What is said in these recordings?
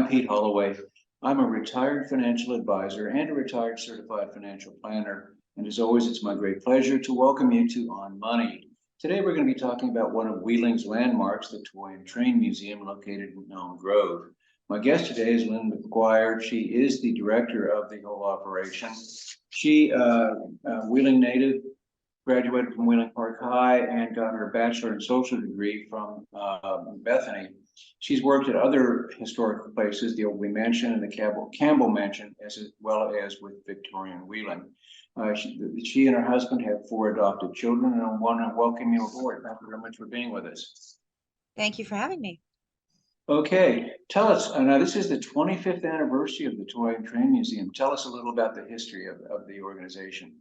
I'm Pete Holloway. I'm a retired financial advisor and a retired certified financial planner. And as always, it's my great pleasure to welcome you to On Money. Today, we're going to be talking about one of Wheeling's landmarks, the Toy and Train Museum located in Elm Grove. My guest today is Lynn Macguire. She is the director of the whole operation. She, Wheeling native, graduated from Wheeling Park High and got her bachelor in social degree from Bethany. She's worked at other historical places, the Oakley Mansion and the Campbell Mansion, as well as with Victorian Wheeling. She and her husband have 4 adopted children, and I want to welcome you aboard. Thank you very much for being with us. Thank you for having me. Okay, tell us, now this is the 25th anniversary of the Toy and Train Museum. Tell us a little about the history of the organization.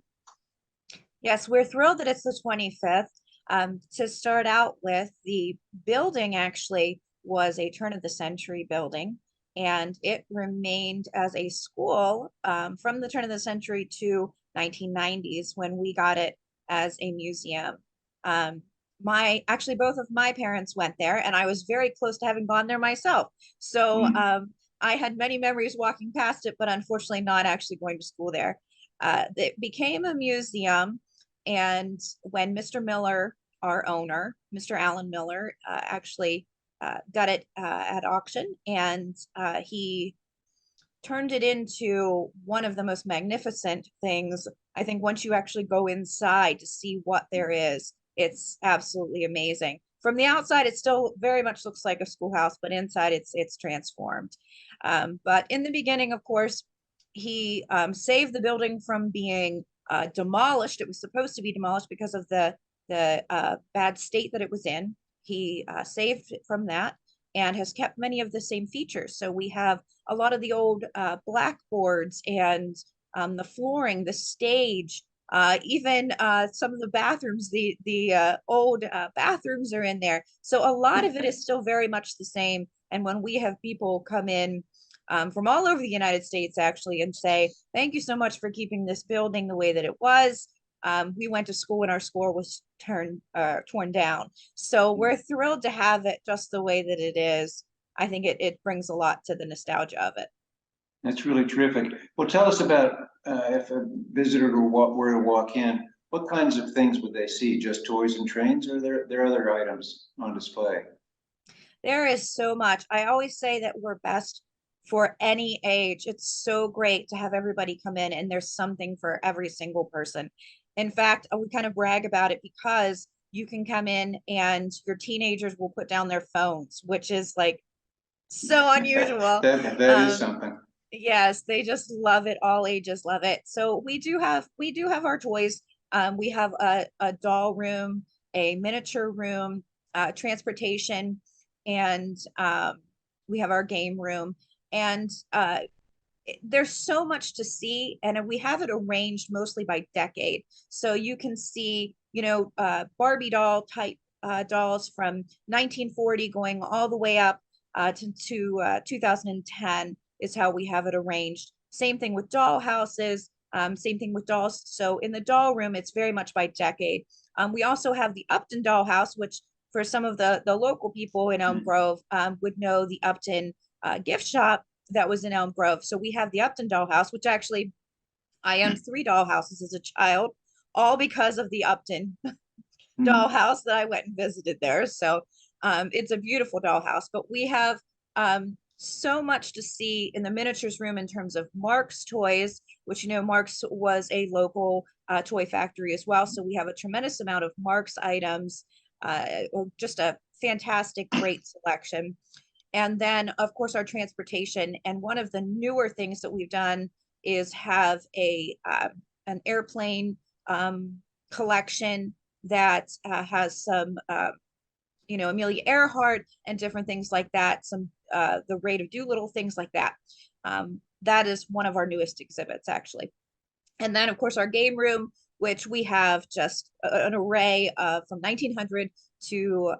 Yes, we're thrilled that it's the 25th. To start out with, the building actually was a turn of the century building, and it remained as a school from the turn of the century to 1990s when we got it as a museum. Actually both of my parents went there, and I was very close to having gone there myself. So I had many memories walking past it, but unfortunately not actually going to school there. It became a museum, and when Mr. Miller, our owner, Mr. Alan Miller, actually got it at auction, and he turned it into one of the most magnificent things. I think once you actually go inside to see what there is, it's absolutely amazing. From the outside, it still very much looks like a schoolhouse, but inside it's transformed. But in the beginning, of course, he saved the building from being demolished. It was supposed to be demolished because of the bad state that it was in. He saved it from that and has kept many of the same features. So we have a lot of the old blackboards and the flooring, the stage, even some of the bathrooms, the old bathrooms are in there. So a lot of it is still very much the same. And when we have people come in from all over the United States actually and say, thank you so much for keeping this building the way that it was. We went to school and our school was torn down. So we're thrilled to have it just the way that it is. I think it brings a lot to the nostalgia of it. That's really terrific. Well, tell us about if a visitor were to walk in, what kinds of things would they see? Just toys and trains, or there are other items on display? There is so much. I always say that we're best for any age. It's so great to have everybody come in, and there's something for every single person. In fact, we kind of brag about it because you can come in and your teenagers will put down their phones, which is like so unusual. That is something. Yes, they just love it. All ages love it. So we do have our toys. We have a doll room, a miniature room, transportation, and we have our game room. And there's so much to see, and we have it arranged mostly by decade. So you can see, Barbie doll type dolls from 1940 going all the way up to 2010 is how we have it arranged. Same thing with doll houses, same thing with dolls. So in the doll room, it's very much by decade. We also have the Upton doll house, which for some of the local people in Elm Grove would know the Upton gift shop that was in Elm Grove. So we have the Upton doll house, which actually I owned 3 doll houses as a child, all because of the Upton doll house that I went and visited there. So it's a beautiful doll house, but we have so much to see in the miniatures room in terms of Mark's toys, which, Mark's was a local toy factory as well. So we have a tremendous amount of Mark's items, just a fantastic, great selection. And then, of course, our transportation. And one of the newer things that we've done is have an airplane collection that has some, Amelia Earhart and different things like that. Some the Raid of Doolittle, things like that. That is one of our newest exhibits, actually. And then, of course, our game room, which we have just an array of from 1900 to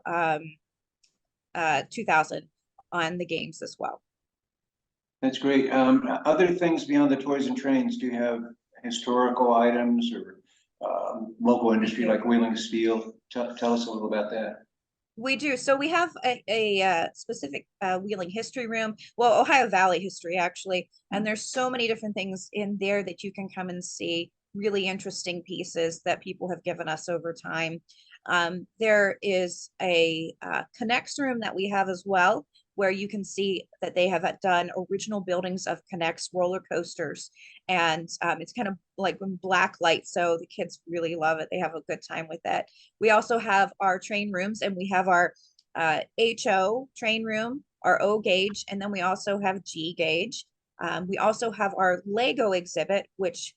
2000 on the games as well. That's great. Other things beyond the toys and trains, do you have historical items or local industry like Wheeling Steel? Tell us a little about that. We do. So we have a specific Wheeling history room, well, Ohio Valley history actually, and there's so many different things in there that you can come and see, really interesting pieces that people have given us over time. There is a Connects room that we have as well, where you can see that they have done original buildings of Connects roller coasters, and it's kind of like in black light, so the kids really love it. They have a good time with it. We also have our train rooms, and we have our HO train room, our O gauge, and then we also have G gauge. We also have our Lego exhibit, which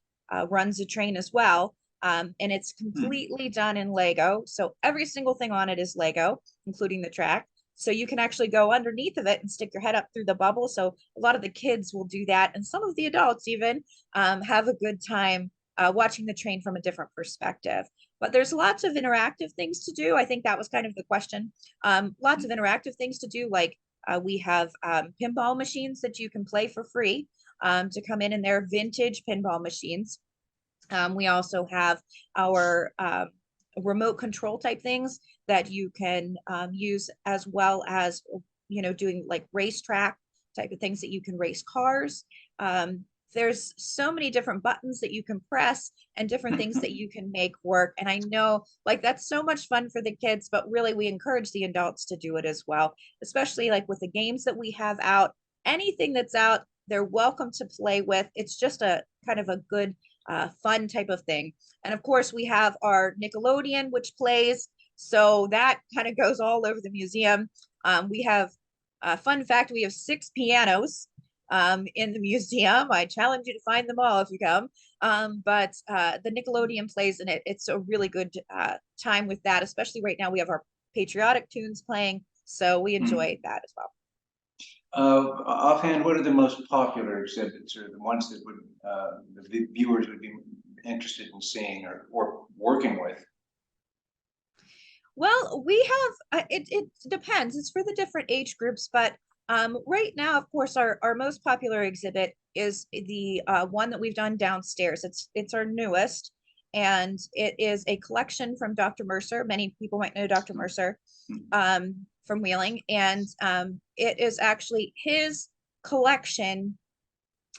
runs a train as well. And it's Hmm. completely done in Lego. So every single thing on it is Lego, including the track. So you can actually go underneath of it and stick your head up through the bubble. So a lot of the kids will do that. And some of the adults even have a good time watching the train from a different perspective. But there's lots of interactive things to do. I think that was kind of the question. Lots of interactive things to do, like we have pinball machines that you can play for free to come in, and they're vintage pinball machines. We also have our remote control type things that you can use, as well as, doing like racetrack type of things that you can race cars. There's so many different buttons that you can press and different things that you can make work. And I know like that's so much fun for the kids, but really we encourage the adults to do it as well, especially like with the games that we have out. Anything that's out, they're welcome to play with. It's just a kind of a good fun type of thing. And of course, we have our Nickelodeon, which plays. So that kind of goes all over the museum. We have, fun fact, we have 6 pianos in the museum. I challenge you to find them all if you come. But the Nickelodeon plays in it. It's a really good time with that, especially right now. We have our patriotic tunes playing. So we Hmm. enjoy that as well. Offhand, what are the most popular exhibits, or the ones that would the viewers would be interested in seeing or working with? Well, we have it depends. It's for the different age groups, but right now, of course, our most popular exhibit is the one that we've done downstairs. It's our newest, and it is a collection from Dr. Mercer. Many people might know Dr. Mercer from Wheeling, and it is actually his collection.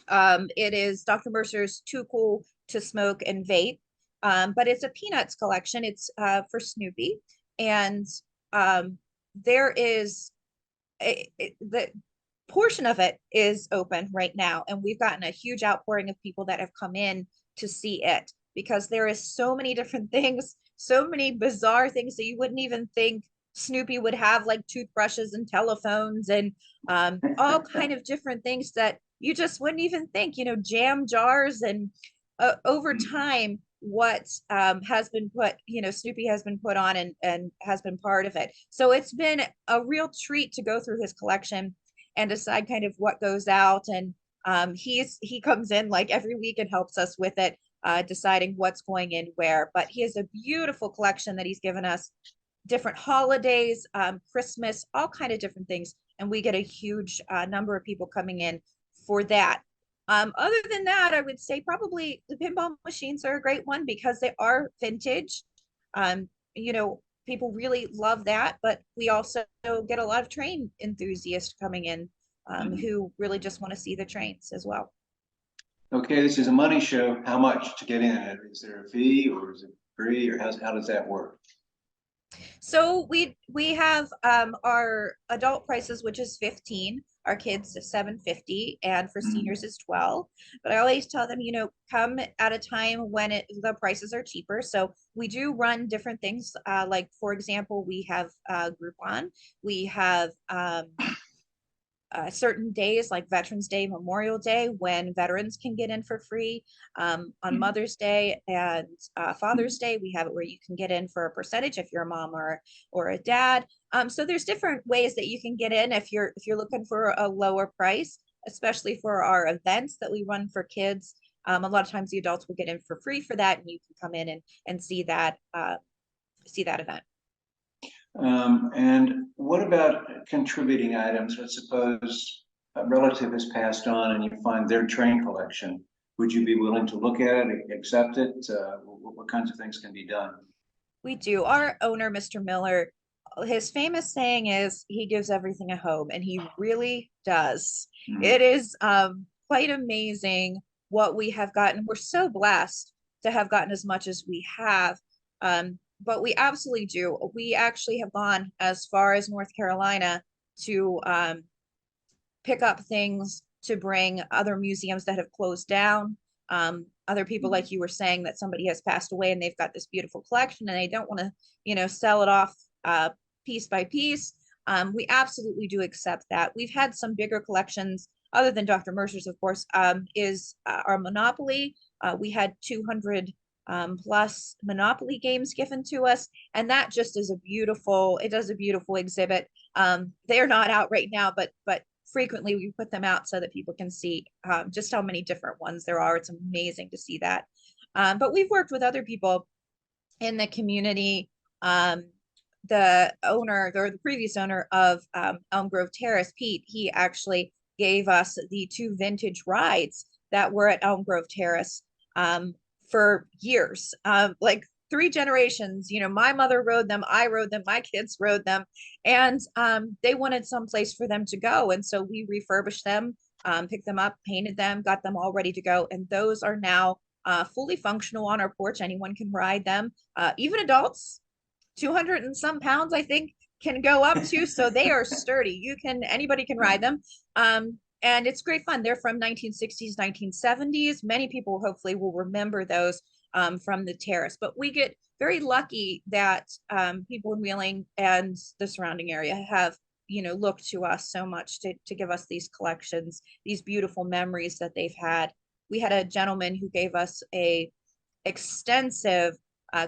It is Dr. Mercer's Too Cool to Smoke and Vape, but it's a Peanuts collection. It's for Snoopy, and there is the portion of it is open right now, and we've gotten a huge outpouring of people that have come in to see it because there is so many different things, so many bizarre things that you wouldn't even think Snoopy would have, like toothbrushes and telephones and all kind of different things that you just wouldn't even think, jam jars. And over time, what has been put, Snoopy has been put on and has been part of it. So it's been a real treat to go through his collection and decide kind of what goes out. And he comes in like every week and helps us with it, deciding what's going in where. But he has a beautiful collection that he's given us, different holidays, Christmas, all kind of different things. And we get a huge number of people coming in for that. Other than that, I would say probably the pinball machines are a great one because they are vintage. People really love that, but we also get a lot of train enthusiasts coming in who really just want to see the trains as well. Okay, this is a money show. How much to get in? Is there a fee, or is it free, or how does that work? So we have our adult prices, which is 15, our kids is 750, and for Mhm. seniors is 12. But I always tell them, come at a time when the prices are cheaper. So we do run different things. Like for example, we have Groupon. We have certain days like Veterans Day, Memorial Day, when veterans can get in for free. On Mhm. Mother's Day and Father's Day, we have it where you can get in for a percentage if you're a mom or a dad. So there's different ways that you can get in if you're looking for a lower price, especially for our events that we run for kids. A lot of times the adults will get in for free for that, and you can come in and see that event. And what about contributing items? Let's suppose a relative has passed on and you find their train collection. Would you be willing to look at it, accept it? What kinds of things can be done? We do. Our owner, Mr. Miller, his famous saying is he gives everything a home, and he really does. Mhm. It is quite amazing what we have gotten. We're so blessed to have gotten as much as we have. But we absolutely do. We actually have gone as far as North Carolina to pick up things to bring other museums that have closed down. Other people, like you were saying, that somebody has passed away and they've got this beautiful collection and they don't want to, sell it off piece by piece. We absolutely do accept that. We've had some bigger collections, other than Dr. Mercer's, of course, is our Monopoly. We had 200 plus Monopoly games given to us, and that just is it does a beautiful exhibit. They're not out right now, but frequently we put them out so that people can see just how many different ones there are. It's amazing to see that. But we've worked with other people in the community. The owner, or the previous owner of Elm Grove Terrace, Pete, he actually gave us the 2 vintage rides that were at Elm Grove Terrace for years, like 3 generations. My mother rode them, I rode them, my kids rode them, and they wanted some place for them to go. And so we refurbished them, picked them up, painted them, got them all ready to go. And those are now fully functional on our porch. Anyone can ride them, even adults. 200 and some pounds, I think, can go up to. So they are sturdy. Anybody can ride them. And it's great fun. They're from 1960s, 1970s. Many people hopefully will remember those from the terrace. But we get very lucky that people in Wheeling and the surrounding area have, looked to us so much to give us these collections, these beautiful memories that they've had. We had a gentleman who gave us a extensive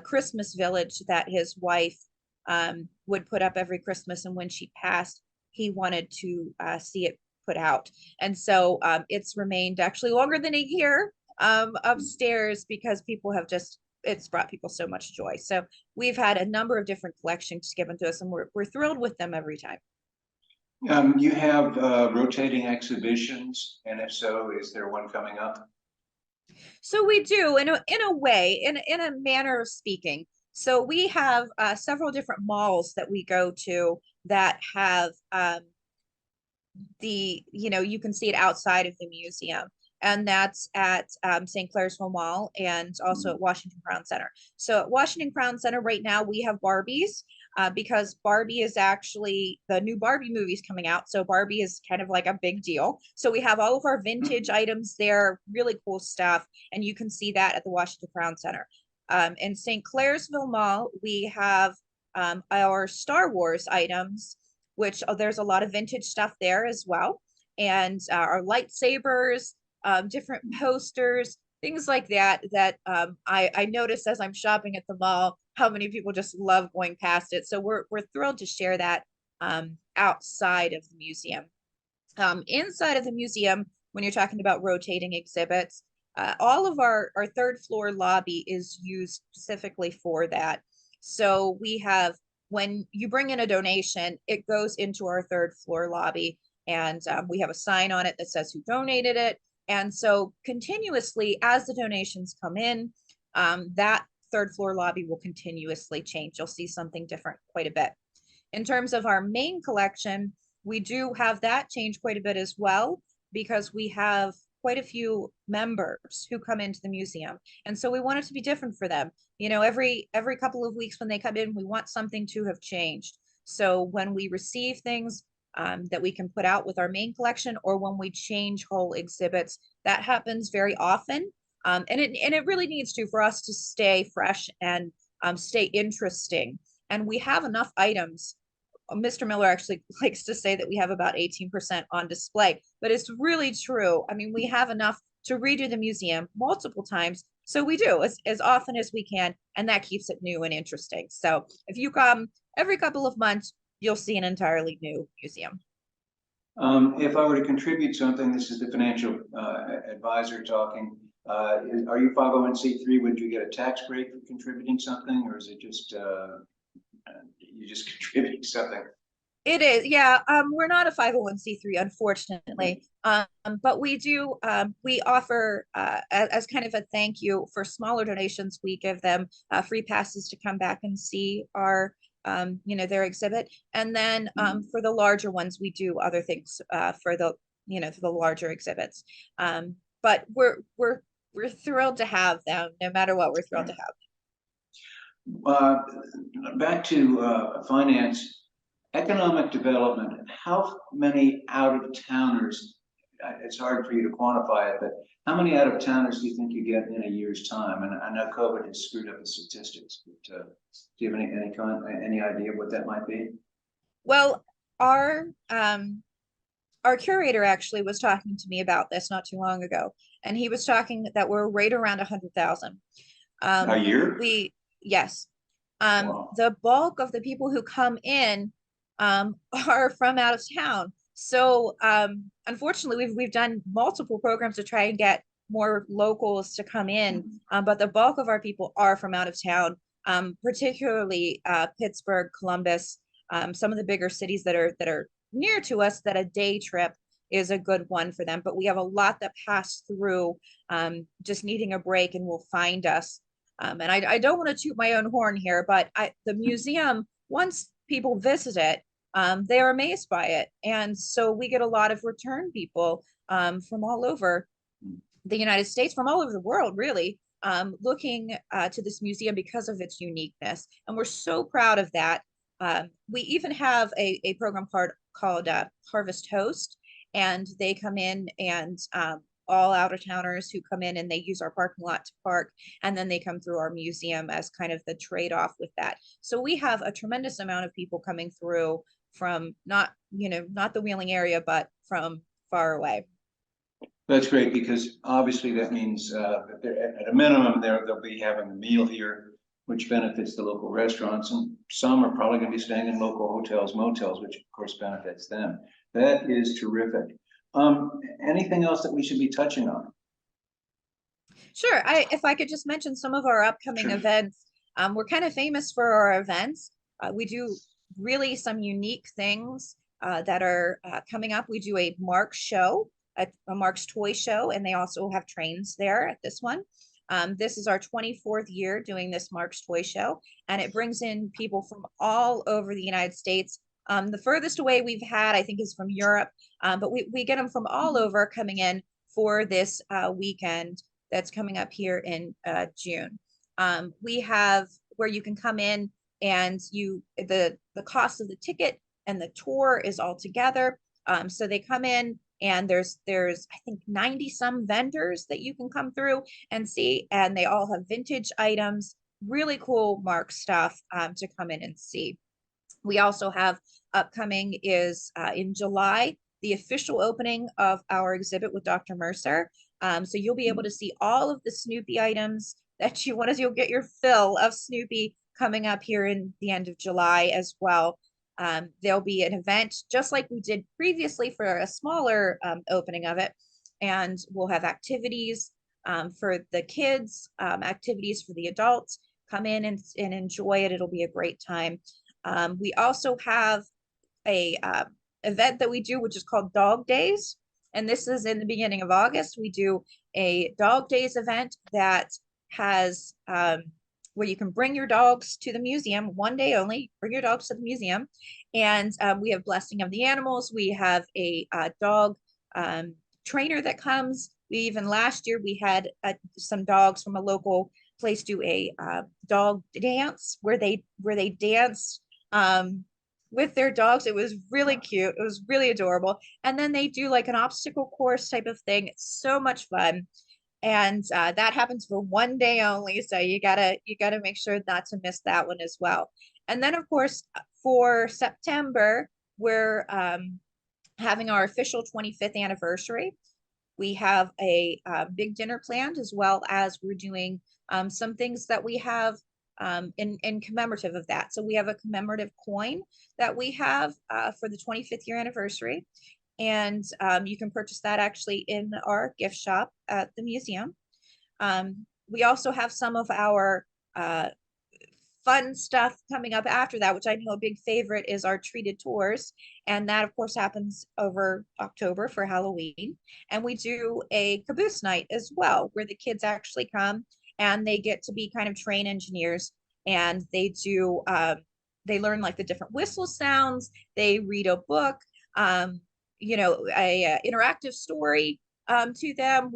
Christmas village that his wife would put up every Christmas. And when she passed, he wanted to see it put out. And so it's remained actually longer than a year upstairs, because it's brought people so much joy. So we've had a number of different collections given to us, and we're thrilled with them every time. You have rotating exhibitions, and if so, is there one coming up? So we do, in a way, in a manner of speaking. So we have several different malls that we go to that have you can see it outside of the museum. And that's at St. Clairsville Mall, and also at Washington Crown Center. So at Washington Crown Center right now, we have Barbies, because Barbie is actually, the new Barbie movie's coming out. So Barbie is kind of like a big deal. So we have all of our vintage items there, really cool stuff. And you can see that at the Washington Crown Center. In St. Clairsville Mall, we have our Star Wars items, which there's a lot of vintage stuff there as well. And our lightsabers, different posters, things like that, I notice as I'm shopping at the mall, how many people just love going past it. So we're thrilled to share that outside of the museum. Inside of the museum, when you're talking about rotating exhibits, all of our 3rd floor lobby is used specifically for that. So we have, when you bring in a donation, it goes into our 3rd floor lobby, and we have a sign on it that says who donated it. And so continuously, as the donations come in, that 3rd floor lobby will continuously change. You'll see something different quite a bit. In terms of our main collection, we do have that change quite a bit as well, because we have quite a few members who come into the museum. And so we want it to be different for them. Every couple of weeks when they come in, we want something to have changed. So when we receive things that we can put out with our main collection, or when we change whole exhibits, that happens very often. And it really needs to, for us to stay fresh and stay interesting. And we have enough items. Mr. Miller actually likes to say that we have about 18% on display, but it's really true. I mean, we have enough to redo the museum multiple times. So we do as often as we can, and that keeps it new and interesting. So if you come every couple of months, you'll see an entirely new museum. If I were to contribute something, this is the financial advisor talking. Are you 501c3? Would you get a tax break for contributing something, or is it just you just contributing something? It is, yeah. We're not a 501c3, unfortunately. But we do, we offer, as kind of a thank you for smaller donations, we give them free passes to come back and see our their exhibit. And then for the larger ones, we do other things for the larger exhibits. But we're thrilled to have them, no matter what, we're thrilled to have Uh, Back to finance, economic development, how many out-of-towners, it's hard for you to quantify it, but how many out-of-towners do you think you get in a year's time? And I know COVID has screwed up the statistics, but do you have any idea of what that might be? Well, our curator actually was talking to me about this not too long ago, and he was talking that we're right around 100,000. A year? We Yes. Wow. The bulk of the people who come in are from out of town. So unfortunately, we've done multiple programs to try and get more locals to come in, but the bulk of our people are from out of town, particularly Pittsburgh, Columbus, some of the bigger cities that are near to us. That a day trip is a good one for them. But we have a lot that pass through, just needing a break, and will find us. And I don't want to toot my own horn here, but the museum, once people visit it, they are amazed by it. And so we get a lot of return people from all over the United States, from all over the world, really, looking to this museum because of its uniqueness. And we're so proud of that. We even have a program called Harvest Host, and they come in and all out of towners who come in and they use our parking lot to park, and then they come through our museum as kind of the trade-off with that. So we have a tremendous amount of people coming through from not the Wheeling area, but from far away. That's great, because obviously that means that at a minimum they'll be having a meal here, which benefits the local restaurants, and some are probably going to be staying in local hotels, motels, which of course benefits them. That is terrific. Anything else that we should be touching on? Sure. If I could just mention some of our upcoming Sure. events. We're kind of famous for our events. We do really some unique things that are coming up. We do a Mark's show, a Mark's toy show, and they also have trains there at this one. This is our 24th year doing this Mark's toy show, and it brings in people from all over the United States. The furthest away we've had, I think, is from Europe, but we get them from all over coming in for this weekend that's coming up here in June. We have where you can come in, and the cost of the ticket and the tour is all together. So they come in, and there's I think 90 some vendors that you can come through and see, and they all have vintage items, really cool Mark stuff to come in and see. We also have upcoming is in July, the official opening of our exhibit with Dr. Mercer. So you'll be able to see all of the Snoopy items that you want to. You'll get your fill of Snoopy coming up here in the end of July as well. There'll be an event just like we did previously for a smaller opening of it. And we'll have activities for the kids, activities for the adults. Come in and enjoy it. It'll be a great time. We also have a event that we do, which is called Dog Days. And this is in the beginning of August. We do a Dog Days event that has where you can bring your dogs to the museum one day only. Bring your dogs to the museum, and we have blessing of the animals. We have a dog trainer that comes. We even last year we had some dogs from a local place do a dog dance where they dance with their dogs. It was really cute. It was really adorable. And then they do like an obstacle course type of thing. It's so much fun. And that happens for one day only. So you gotta make sure not to miss that one as well. And then of course for September, we're having our official 25th anniversary. We have a big dinner planned, as well as we're doing some things that we have in commemorative of that. So we have a commemorative coin that we have for the 25th year anniversary. And you can purchase that actually in our gift shop at the museum. We also have some of our fun stuff coming up after that, which I know a big favorite is our treated tours. And that of course happens over October for Halloween. And we do a caboose night as well, where the kids actually come and they get to be kind of train engineers, and they do they learn like the different whistle sounds. They read a book, a interactive story to them.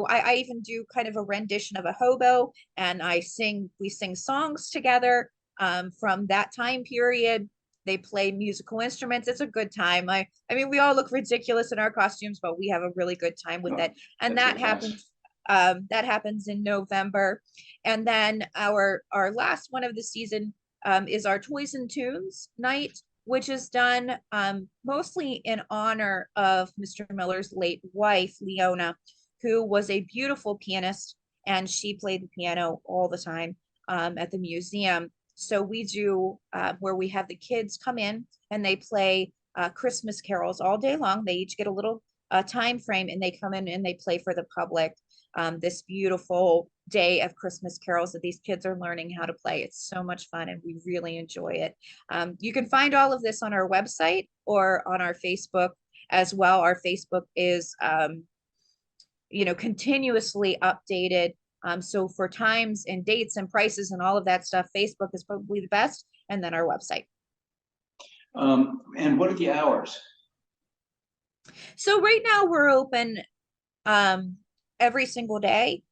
I even do kind of a rendition of a hobo, and we sing songs together from that time period. They play musical instruments. It's a good time. I mean, we all look ridiculous in our costumes, but we have a really good time with it. And That's really nice. that happens in November. And then our last one of the season is our Toys and Tunes night, which is done mostly in honor of Mr. Miller's late wife, Leona, who was a beautiful pianist, and she played the piano all the time at the museum. So we do where we have the kids come in and they play Christmas carols all day long. They each get a little time frame, and they come in and they play for the public this beautiful day of Christmas carols that these kids are learning how to play. It's so much fun, and we really enjoy it. You can find all of this on our website or on our Facebook as well. Our Facebook is, continuously updated. So for times and dates and prices and all of that stuff, Facebook is probably the best, and then our website. And what are the hours? So right now we're open every single day.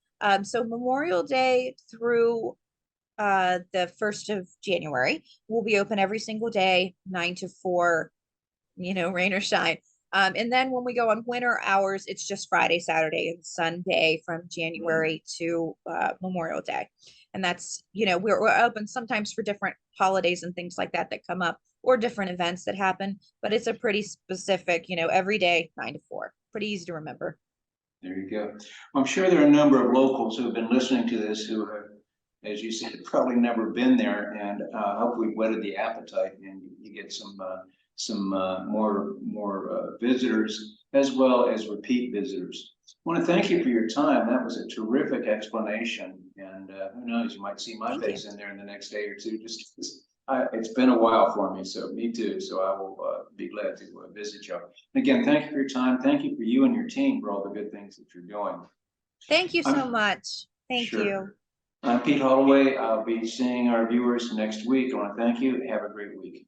So Memorial Day through the 1st of January, we'll be open every single day, 9 to 4, rain or shine. And then when we go on winter hours, it's just Friday, Saturday, and Sunday from January to Memorial Day. And that's, we're open sometimes for different holidays and things like that come up, or different events that happen, but it's a pretty specific, every day, 9 to 4. Pretty easy to remember. There you go. I'm sure there are a number of locals who have been listening to this who have, as you said, probably never been there, and hope we've whetted the appetite and you get some more visitors as well as repeat visitors. I want to thank you for your time. That was a terrific explanation, and who knows, you might see my face in there in the next day or two. It's been a while for me, so me too. So I will be glad to visit you. Again, thank you for your time. Thank you for you and your team for all the good things that you're doing. Thank you so much. Thank you. I'm Pete Holloway. I'll be seeing our viewers next week. I want to thank you. Have a great week.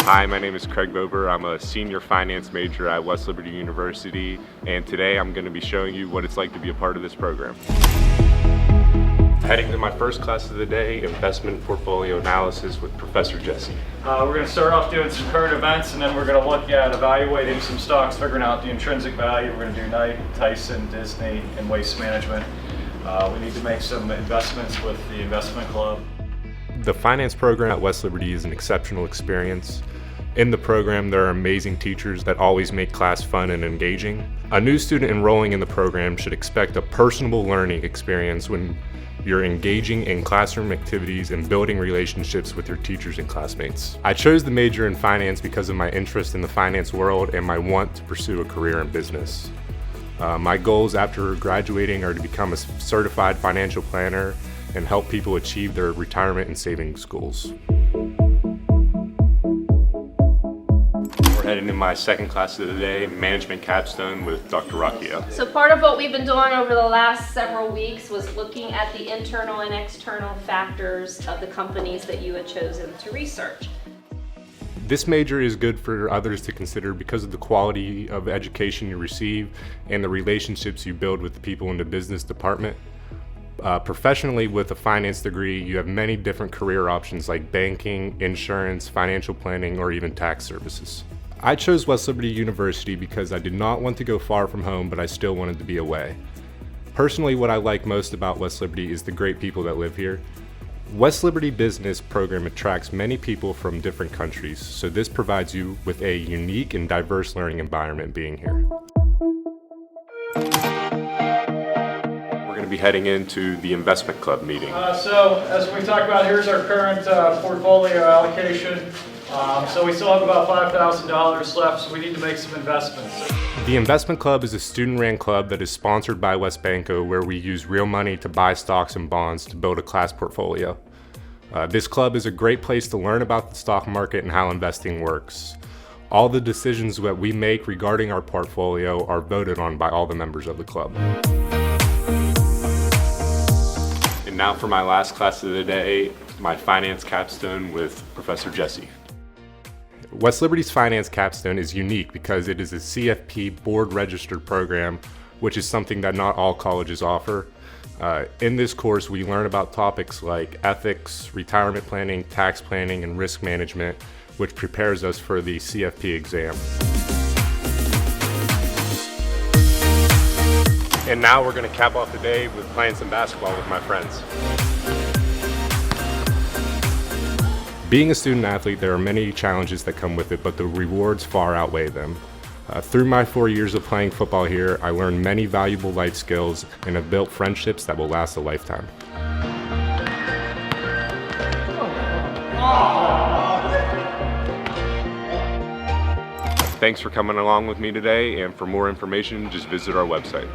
Hi, my name is Craig Bober. I'm a senior finance major at West Liberty University, and today I'm going to be showing you what it's like to be a part of this program. Heading to my first class of the day, investment portfolio analysis with Professor Jesse. We're going to start off doing some current events, and then we're going to look at evaluating some stocks, figuring out the intrinsic value. We're going to do Knight, Tyson, Disney, and waste management. We need to make some investments with the investment club. The finance program at West Liberty is an exceptional experience. In the program, there are amazing teachers that always make class fun and engaging. A new student enrolling in the program should expect a personable learning experience when you're engaging in classroom activities and building relationships with your teachers and classmates. I chose the major in finance because of my interest in the finance world and my want to pursue a career in business. My goals after graduating are to become a certified financial planner and help people achieve their retirement and savings goals. We're heading to my second class of the day, Management Capstone with Dr. Rakia. So part of what we've been doing over the last several weeks was looking at the internal and external factors of the companies that you had chosen to research. This major is good for others to consider because of the quality of education you receive and the relationships you build with the people in the business department. Professionally, with a finance degree, you have many different career options like banking, insurance, financial planning, or even tax services. I chose West Liberty University because I did not want to go far from home, but I still wanted to be away. Personally, what I like most about West Liberty is the great people that live here. West Liberty Business program attracts many people from different countries, so this provides you with a unique and diverse learning environment being here. We're going to be heading into the investment club meeting. So as we talked about, here's our current portfolio allocation. So we still have about $5,000 left, so we need to make some investments. The Investment Club is a student-ran club that is sponsored by WestBanco, where we use real money to buy stocks and bonds to build a class portfolio. This club is a great place to learn about the stock market and how investing works. All the decisions that we make regarding our portfolio are voted on by all the members of the club. now for my last class of the day, my finance capstone with Professor Jesse. West Liberty's finance capstone is unique because it is a CFP board registered program, which is something that not all colleges offer. In this course, we learn about topics like ethics, retirement planning, tax planning, and risk management, which prepares us for the CFP exam. And now we're going to cap off the day with playing some basketball with my friends. Being a student athlete, there are many challenges that come with it, but the rewards far outweigh them. Through my 4 years of playing football here, I learned many valuable life skills and have built friendships that will last a lifetime. Thanks for coming along with me today, and for more information, just visit our website.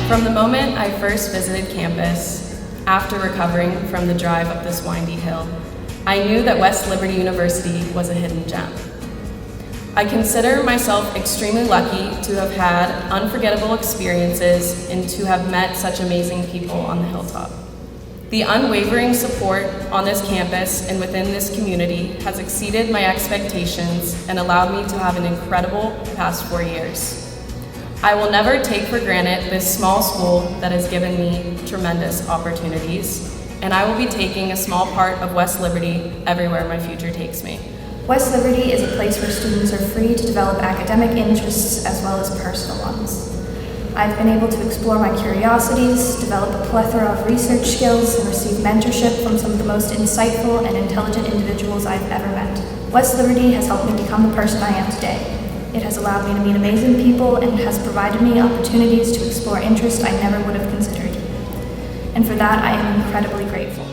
From the moment I first visited campus, after recovering from the drive up this windy hill, I knew that West Liberty University was a hidden gem. I consider myself extremely lucky to have had unforgettable experiences and to have met such amazing people on the hilltop. The unwavering support on this campus and within this community has exceeded my expectations and allowed me to have an incredible past 4 years. I will never take for granted this small school that has given me tremendous opportunities, and I will be taking a small part of West Liberty everywhere my future takes me. West Liberty is a place where students are free to develop academic interests as well as personal ones. I've been able to explore my curiosities, develop a plethora of research skills, and receive mentorship from some of the most insightful and intelligent individuals I've ever met. West Liberty has helped me become the person I am today. It has allowed me to meet amazing people and has provided me opportunities to explore interests I never would have considered. And for that, I am incredibly grateful.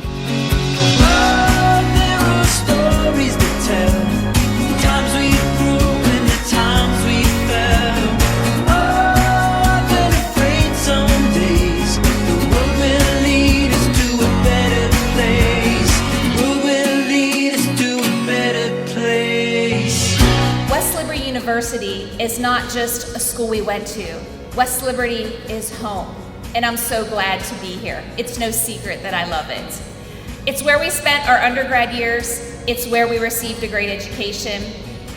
There are stories to tell, the times we grew and the times we fell. I've been afraid some days the road will lead us to a better place. The road will lead us to a better place. West Liberty University is not just a school we went to. West Liberty is home, and I'm so glad to be here. It's no secret that I love it. It's where we spent our undergrad years. It's where we received a great education.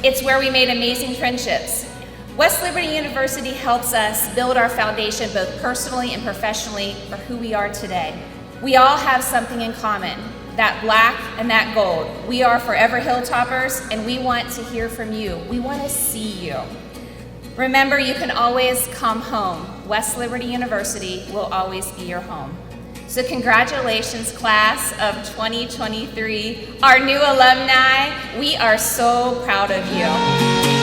It's where we made amazing friendships. West Liberty University helps us build our foundation both personally and professionally for who we are today. We all have something in common, that black and that gold. We are forever hilltoppers, and we want to hear from you. We want to see you. Remember, you can always come home. West Liberty University will always be your home. So congratulations, class of 2023, our new alumni. We are so proud of you.